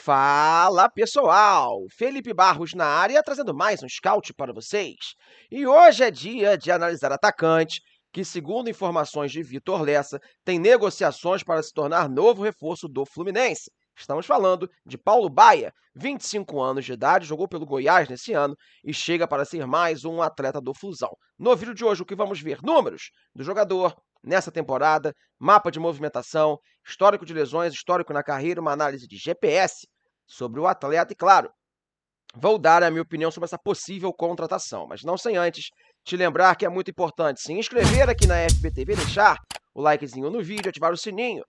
Fala pessoal, Felipe Barros na área, trazendo mais um scout para vocês. E hoje é dia de analisar atacante, que segundo informações de Vitor Lessa, tem negociações para se tornar novo reforço do Fluminense. Estamos falando de Paulo Baia, 25 anos de idade, jogou pelo Goiás nesse ano e chega para ser mais um atleta do Flusão. No vídeo de hoje, o que vamos ver? Números do jogador nessa temporada, mapa de movimentação, histórico de lesões, histórico na carreira, uma análise de GPS sobre o atleta e, claro, vou dar a minha opinião sobre essa possível contratação, mas não sem antes te lembrar que é muito importante se inscrever aqui na FBTV, deixar o likezinho no vídeo, ativar o sininho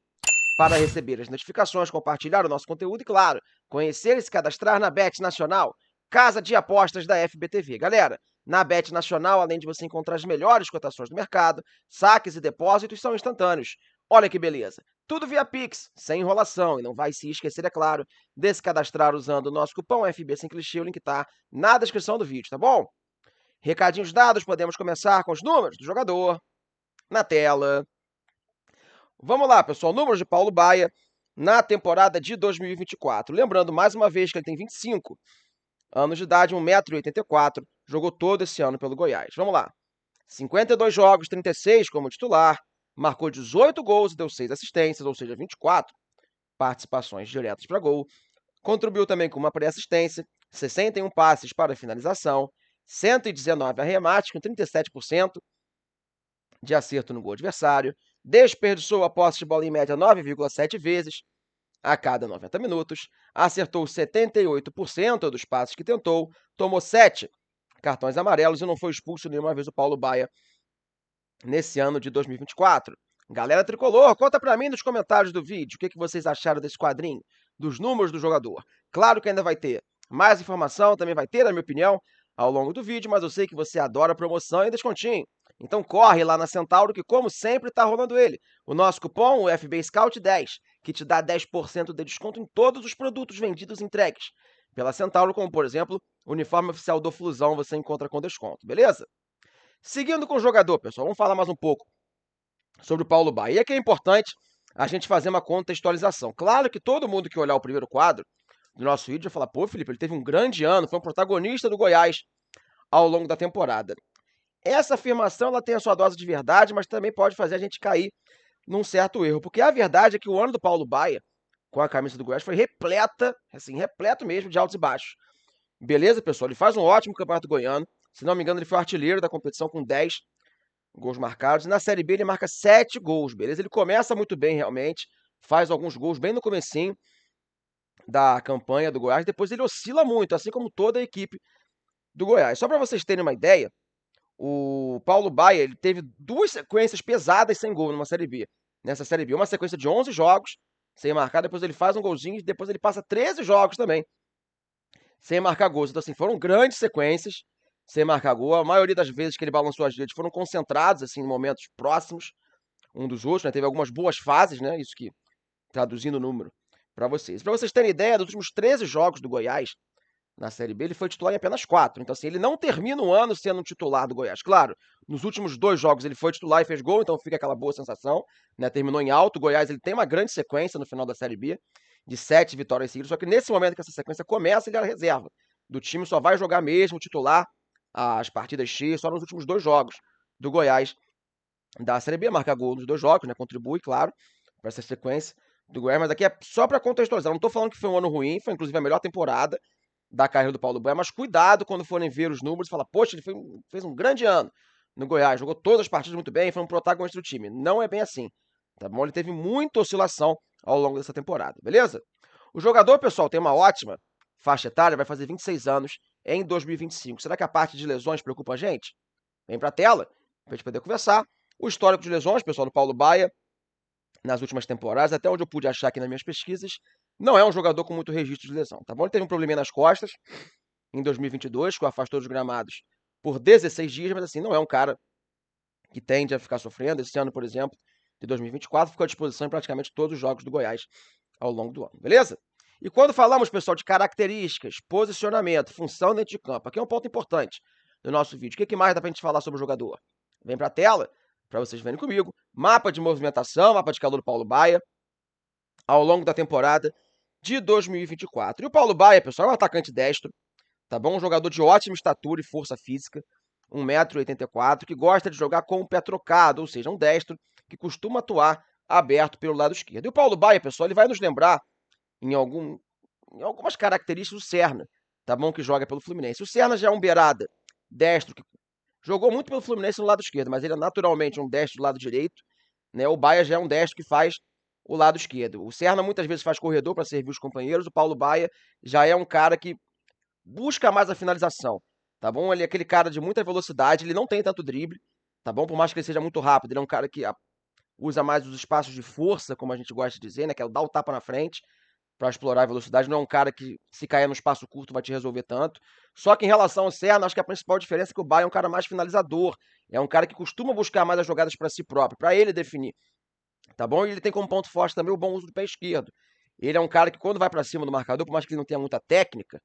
para receber as notificações, compartilhar o nosso conteúdo e, claro, conhecer e se cadastrar na Bet Nacional, casa de apostas da FBTV. Galera, na Bet Nacional, além de você encontrar as melhores cotações do mercado, saques e depósitos são instantâneos. Olha que beleza! Tudo via Pix, sem enrolação. E não vai se esquecer, é claro, de se cadastrar usando o nosso cupom FB Sem Clichê. O link está na descrição do vídeo, tá bom? Recadinhos dados, podemos começar com os números do jogador na tela. Vamos lá, pessoal. Números de Paulo Baia na temporada de 2024. Lembrando, mais uma vez, que ele tem 25 anos de idade, 1,84 m, jogou todo esse ano pelo Goiás. Vamos lá. 52 jogos, 36 como titular, marcou 18 gols e deu 6 assistências, ou seja, 24 participações diretas para gol. Contribuiu também com uma pré-assistência, 61 passes para finalização, 119 arremates, com 37% de acerto no gol adversário, desperdiçou a posse de bola em média 9,7 vezes a cada 90 minutos, acertou 78% dos passes que tentou, tomou 7 cartões amarelos e não foi expulso nenhuma vez o Paulo Baia nesse ano de 2024. Galera tricolor, conta pra mim nos comentários do vídeo o que vocês acharam desse quadrinho, dos números do jogador. Claro que ainda vai ter mais informação, também vai ter a minha opinião ao longo do vídeo, mas eu sei que você adora promoção e descontinho. Então corre lá na Centauro que, como sempre, tá rolando ele. O nosso cupom, o FB Scout 10, que te dá 10% de desconto em todos os produtos vendidos e entregues pela Centauro, como, por exemplo, o uniforme oficial do Flusão você encontra com desconto, beleza? Seguindo com o jogador, pessoal, vamos falar mais um pouco sobre o Paulo Baia. E aqui é importante a gente fazer uma contextualização. Claro que todo mundo que olhar o primeiro quadro do nosso vídeo vai falar, pô, Felipe, ele teve um grande ano, foi um protagonista do Goiás ao longo da temporada. Essa afirmação ela tem a sua dose de verdade, mas também pode fazer a gente cair num certo erro, porque a verdade é que o ano do Paulo Baia, com a camisa do Goiás, foi repleta, assim, repleto mesmo de altos e baixos. Beleza, pessoal? Ele faz um ótimo campeonato goiano. Se não me engano, ele foi artilheiro da competição com 10 gols marcados. E na Série B ele marca 7 gols, beleza? Ele começa muito bem, realmente. Faz alguns gols bem no comecinho da campanha do Goiás. Depois ele oscila muito, assim como toda a equipe do Goiás. Só para vocês terem uma ideia, o Paulo Baia ele teve 2 sequências pesadas sem gol numa Série B. Nessa Série B, uma sequência de 11 jogos sem marcar, depois ele faz um golzinho e depois ele passa 13 jogos também sem marcar gols. Então, assim, foram grandes sequências sem marcar gol. A maioria das vezes que ele balançou as redes foram concentrados, assim, em momentos próximos um dos outros, né? Teve algumas boas fases, né? Isso que, traduzindo o número para vocês. Para vocês terem ideia, dos últimos 13 jogos do Goiás na Série B, ele foi titular em apenas 4. Então, assim, ele não termina o ano sendo um titular do Goiás. Claro, nos últimos 2 jogos ele foi titular e fez gol, então fica aquela boa sensação, né? Terminou em alto. O Goiás ele tem uma grande sequência no final da Série B, de 7 vitórias seguidas, só que nesse momento que essa sequência começa, ele era reserva do time, só vai jogar mesmo titular as partidas cheias, só nos últimos 2 jogos do Goiás da Série B, marca gol nos 2 jogos, né? Contribui, claro, para essa sequência do Goiás, mas aqui é só para contextualizar. Não estou falando que foi um ano ruim, foi inclusive a melhor temporada da carreira do Paulo Baia, mas cuidado quando forem ver os números e falar, poxa, ele fez um grande ano no Goiás, jogou todas as partidas muito bem, foi um protagonista do time. Não é bem assim, tá bom? Ele teve muita oscilação ao longo dessa temporada, beleza? O jogador, pessoal, tem uma ótima faixa etária, vai fazer 26 anos em 2025. Será que a parte de lesões preocupa a gente? Vem para a tela, para a gente poder conversar. O histórico de lesões, pessoal, do Paulo Baia, nas últimas temporadas, até onde eu pude achar aqui nas minhas pesquisas, não é um jogador com muito registro de lesão, tá bom? Ele teve um probleminha nas costas em 2022, que o afastou dos gramados por 16 dias, mas assim, não é um cara que tende a ficar sofrendo. Esse ano, por exemplo, de 2024, ficou à disposição em praticamente todos os jogos do Goiás ao longo do ano, beleza? E quando falamos, pessoal, de características, posicionamento, função dentro de campo, aqui é um ponto importante do nosso vídeo. O que mais dá pra gente falar sobre o jogador? Vem pra tela, para vocês verem comigo. Mapa de movimentação, mapa de calor do Paulo Baia. Ao longo da temporada, de 2024. E o Paulo Baia, pessoal, é um atacante destro, tá bom? Um jogador de ótima estatura e força física, 1,84 m, que gosta de jogar com o pé trocado, ou seja, um destro que costuma atuar aberto pelo lado esquerdo. E o Paulo Baia, pessoal, ele vai nos lembrar em algumas características do Serna, tá bom? Que joga pelo Fluminense. O Serna já é um beirada destro, que jogou muito pelo Fluminense no lado esquerdo, mas ele é naturalmente um destro do lado direito, né? O Baia já é um destro que faz o lado esquerdo. O Serna muitas vezes faz corredor para servir os companheiros, o Paulo Baia já é um cara que busca mais a finalização, tá bom? Ele é aquele cara de muita velocidade, ele não tem tanto drible, tá bom? Por mais que ele seja muito rápido, ele é um cara que usa mais os espaços de força, como a gente gosta de dizer, né? Que é dar o tapa na frente para explorar a velocidade. Não é um cara que, se cair no espaço curto, vai te resolver tanto. Só que em relação ao Serna, acho que a principal diferença é que o Baia é um cara mais finalizador. É um cara que costuma buscar mais as jogadas para si próprio, para ele definir, tá bom? E ele tem como ponto forte também o bom uso do pé esquerdo. Ele é um cara que, quando vai para cima do marcador, por mais que ele não tenha muita técnica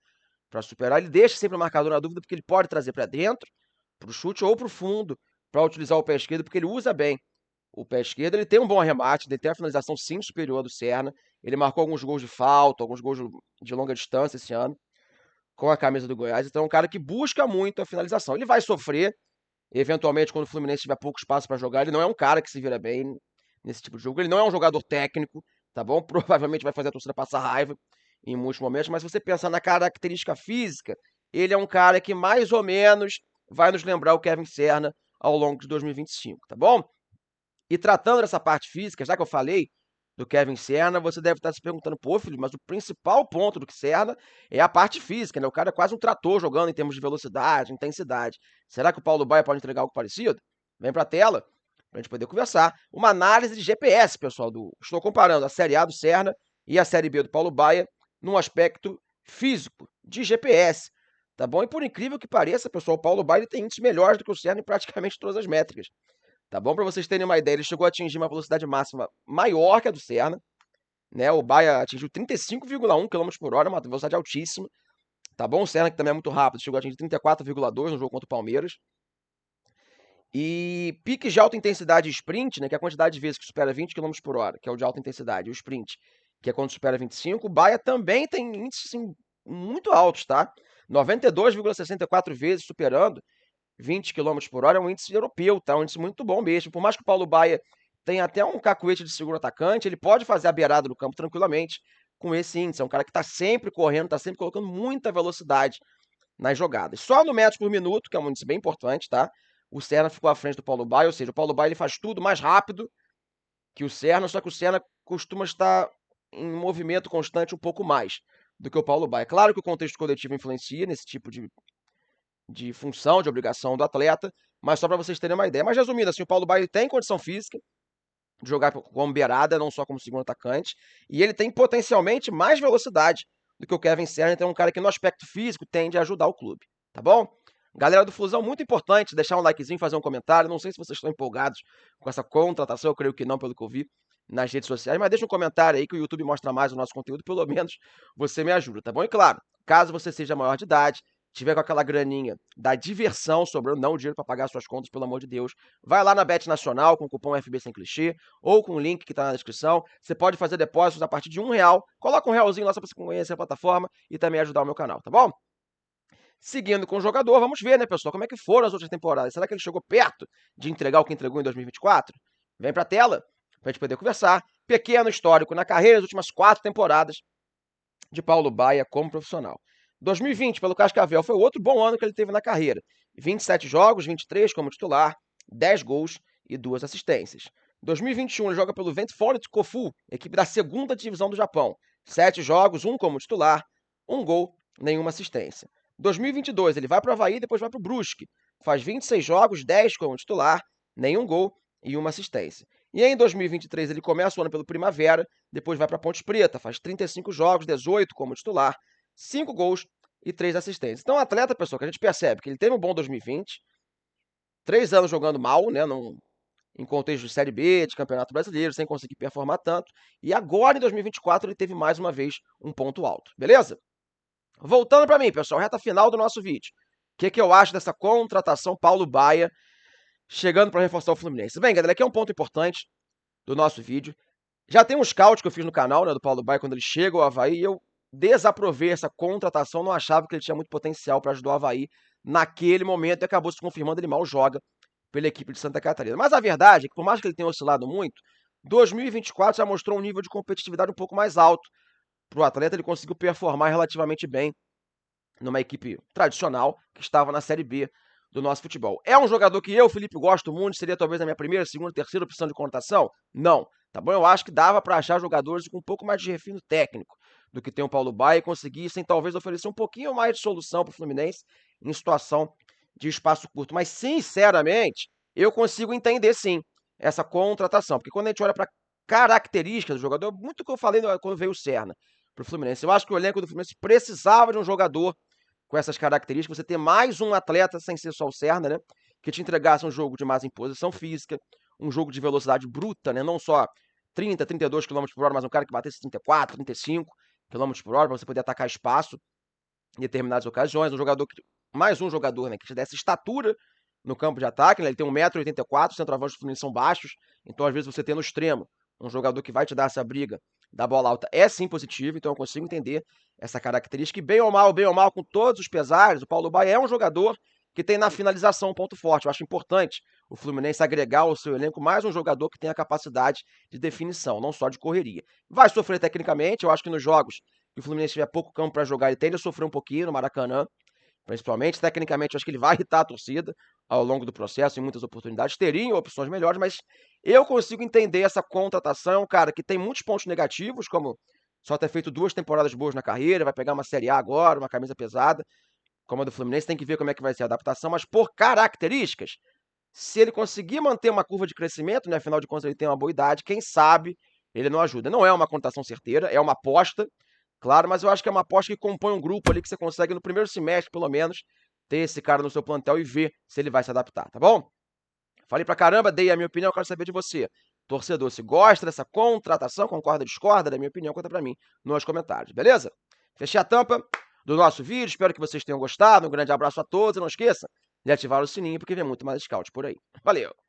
para superar, ele deixa sempre o marcador na dúvida, porque ele pode trazer para dentro, para o chute ou para o fundo, para utilizar o pé esquerdo, porque ele usa bem o pé esquerdo. Ele tem um bom arremate, ele tem a finalização sim superior do Serna. Ele marcou alguns gols de falta, alguns gols de longa distância esse ano, com a camisa do Goiás. Então é um cara que busca muito a finalização. Ele vai sofrer, eventualmente, quando o Fluminense tiver pouco espaço para jogar. Ele não é um cara que se vira bem nesse tipo de jogo. Ele não é um jogador técnico, tá bom? Provavelmente vai fazer a torcida passar raiva em muitos momentos, mas se você pensar na característica física, ele é um cara que mais ou menos vai nos lembrar o Kevin Serna ao longo de 2025, tá bom? E tratando dessa parte física, já que eu falei do Kevin Serna, você deve estar se perguntando, pô, filho, mas o principal ponto do Serna é a parte física, né? O cara é quase um trator jogando em termos de velocidade, intensidade. Será que o Paulo Baia pode entregar algo parecido? Vem para a tela para a gente poder conversar. Uma análise de GPS, pessoal. Estou comparando a Série A do Serna e a Série B do Paulo Baia num aspecto físico, de GPS. Tá bom? E por incrível que pareça, pessoal, o Paulo Baia tem índices melhores do que o Serna em praticamente todas as métricas. Tá bom? Para vocês terem uma ideia, ele chegou a atingir uma velocidade máxima maior que a do Serna, né? O Baia atingiu 35,1 km por hora, uma velocidade altíssima. Tá bom? O Serna, que também é muito rápido, chegou a atingir 34,2 no jogo contra o Palmeiras. E piques de alta intensidade e sprint, né, que é a quantidade de vezes que supera 20 km por hora, que é o de alta intensidade, e o sprint, que é quando supera 25, o Baia também tem índices assim, muito altos, tá? 92,64 vezes superando 20 km por hora, é um índice europeu, tá? Um índice muito bom mesmo. Por mais que o Paulo Baia tenha até um cacuete de segundo atacante, ele pode fazer a beirada do campo tranquilamente com esse índice. É um cara que está sempre correndo, está sempre colocando muita velocidade nas jogadas. Só no metros por minuto, que é um índice bem importante, tá? O Serna ficou à frente do Paulo Baia, ou seja, o Paulo Baia ele faz tudo mais rápido que o Serna, só que o Serna costuma estar em movimento constante um pouco mais do que o Paulo Baia. Claro que o contexto coletivo influencia nesse tipo de função, de obrigação do atleta, mas só para vocês terem uma ideia. Mas resumindo, assim, o Paulo Baia tem condição física de jogar como beirada, não só como segundo atacante, e ele tem potencialmente mais velocidade do que o Kevin Serna, então é um cara que no aspecto físico tende a ajudar o clube, tá bom? Galera do Flusão, muito importante deixar um likezinho, fazer um comentário. Não sei se vocês estão empolgados com essa contratação, eu creio que não, pelo que eu vi nas redes sociais, mas deixa um comentário aí que o YouTube mostra mais o nosso conteúdo, pelo menos você me ajuda, tá bom? E claro, caso você seja maior de idade, tiver com aquela graninha da diversão sobrando, não o dinheiro para pagar suas contas, pelo amor de Deus, vai lá na Bet Nacional com o cupom FB Sem Clichê ou com o link que está na descrição. Você pode fazer depósitos a partir de R$1. Coloca R$1 lá só para você conhecer a plataforma e também ajudar o meu canal, tá bom? Seguindo com o jogador, vamos ver, né, pessoal, como é que foram as outras temporadas. Será que ele chegou perto de entregar o que entregou em 2024? Vem para a tela para a gente poder conversar. Pequeno histórico na carreira, as últimas 4 temporadas de Paulo Baia como profissional. 2020, pelo Cascavel, foi outro bom ano que ele teve na carreira. 27 jogos, 23 como titular, 10 gols e 2 assistências. 2021, ele joga pelo Ventforet Kofu, equipe da segunda divisão do Japão. 7 jogos, 1 como titular, 1 gol, nenhuma assistência. 2022, ele vai para o Avaí e depois vai para o Brusque. Faz 26 jogos, 10 como titular, nenhum gol e 1 assistência. E aí, em 2023, ele começa o ano pelo Primavera, depois vai para Ponte Preta, faz 35 jogos, 18 como titular, 5 gols e 3 assistências. Então, atleta, pessoal, que a gente percebe que ele teve um bom 2020, 3 anos jogando mal, né, em contexto de Série B, de Campeonato Brasileiro, sem conseguir performar tanto, e agora, em 2024, ele teve mais uma vez um ponto alto, beleza? Voltando para mim, pessoal, reta final do nosso vídeo. O que eu acho dessa contratação Paulo Baia chegando para reforçar o Fluminense? Bem, galera, aqui é um ponto importante do nosso vídeo. Já tem um scout que eu fiz no canal, né, do Paulo Baier, quando ele chega ao Avaí, e eu desaprovei essa contratação, não achava que ele tinha muito potencial para ajudar o Avaí naquele momento, e acabou se confirmando, ele mal joga pela equipe de Santa Catarina. Mas a verdade é que, por mais que ele tenha oscilado muito, 2024 já mostrou um nível de competitividade um pouco mais alto para o atleta, ele conseguiu performar relativamente bem numa equipe tradicional que estava na Série B do nosso futebol. É um jogador que eu, Felipe, gosto muito, seria talvez a minha primeira, segunda, terceira opção de contratação? Não. Tá bom? Eu acho que dava para achar jogadores com um pouco mais de refino técnico do que tem o Paulo Baier e conseguissem talvez oferecer um pouquinho mais de solução para o Fluminense em situação de espaço curto. Mas, sinceramente, eu consigo entender sim essa contratação, porque quando a gente olha para características do jogador, muito o que eu falei quando veio o Serna para o Fluminense, eu acho que o elenco do Fluminense precisava de um jogador com essas características, você ter mais um atleta sem ser só o Serna, né? Que te entregasse um jogo de mais imposição física, um jogo de velocidade bruta, né? Não só 30, 32 km por hora, mas um cara que batesse 34, 35 km por hora, para você poder atacar espaço em determinadas ocasiões. Mais um jogador, né? Que te desse estatura no campo de ataque, né? Ele tem 1,84 m, os centroavantes do Fluminense são baixos, então às vezes você tem no extremo um jogador que vai te dar essa briga da bola alta é sim positivo, então eu consigo entender essa característica. E bem ou mal, com todos os pesares, o Paulo Baier é um jogador que tem na finalização um ponto forte. Eu acho importante o Fluminense agregar ao seu elenco mais um jogador que tenha capacidade de definição, não só de correria. Vai sofrer tecnicamente, eu acho que nos jogos que o Fluminense tiver pouco campo para jogar, ele tende a sofrer um pouquinho no Maracanã, principalmente. Tecnicamente, eu acho que ele vai irritar a torcida ao longo do processo, em muitas oportunidades. Teriam opções melhores, mas eu consigo entender essa contratação, cara, que tem muitos pontos negativos, como só ter feito 2 temporadas boas na carreira, vai pegar uma Série A agora, uma camisa pesada, como a do Fluminense, tem que ver como é que vai ser a adaptação, mas por características, se ele conseguir manter uma curva de crescimento, né, afinal de contas ele tem uma boa idade, quem sabe ele não ajuda. Não é uma contratação certeira, é uma aposta, claro, mas eu acho que é uma aposta que compõe um grupo ali que você consegue, no primeiro semestre, pelo menos, ter esse cara no seu plantel e ver se ele vai se adaptar, tá bom? Falei pra caramba, dei a minha opinião, quero saber de você. Torcedor, se gosta dessa contratação, concorda, discorda da minha opinião, conta pra mim nos comentários, beleza? Fechei a tampa do nosso vídeo, espero que vocês tenham gostado. Um grande abraço a todos e não esqueça de ativar o sininho porque vem muito mais scout por aí. Valeu!